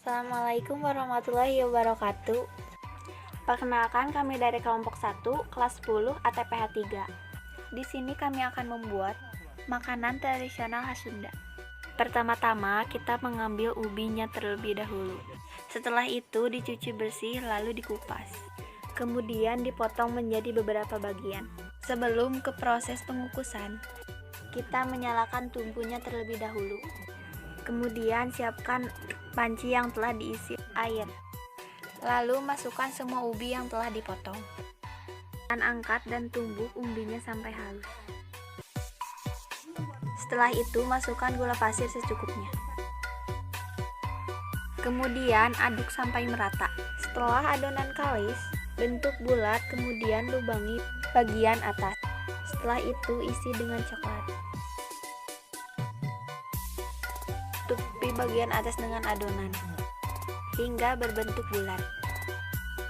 Assalamualaikum warahmatullahi wabarakatuh. Perkenalkan, kami dari kelompok 1, kelas 10 ATPH 3. Di sini kami akan membuat makanan tradisional khas Sunda. Pertama-tama kita mengambil ubinya terlebih dahulu. Setelah itu dicuci bersih lalu dikupas. Kemudian dipotong menjadi beberapa bagian. Sebelum ke proses pengukusan, kita menyalakan tungkunya terlebih dahulu. Kemudian siapkan panci yang telah diisi air. Lalu masukkan semua ubi yang telah dipotong. Dan angkat dan tumbuk umbinya sampai halus. Setelah itu masukkan gula pasir secukupnya. Kemudian aduk sampai merata. Setelah adonan kalis, bentuk bulat, kemudian lubangi bagian atas. Setelah itu isi dengan coklat. Tutupi bagian atas dengan adonan hingga berbentuk bulat.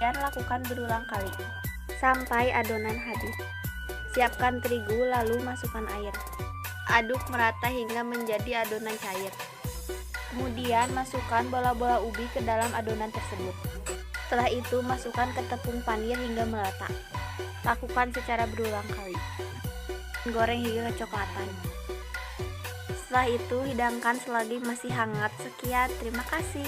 Dan lakukan berulang kali sampai adonan habis. Siapkan terigu lalu masukkan air. Aduk merata hingga menjadi adonan cair. Kemudian masukkan bola-bola ubi ke dalam adonan tersebut. Setelah itu masukkan ke tepung panir hingga merata. Lakukan secara berulang kali. Goreng hingga kecoklatan. Setelah itu hidangkan selagi masih hangat. Sekian, terima kasih.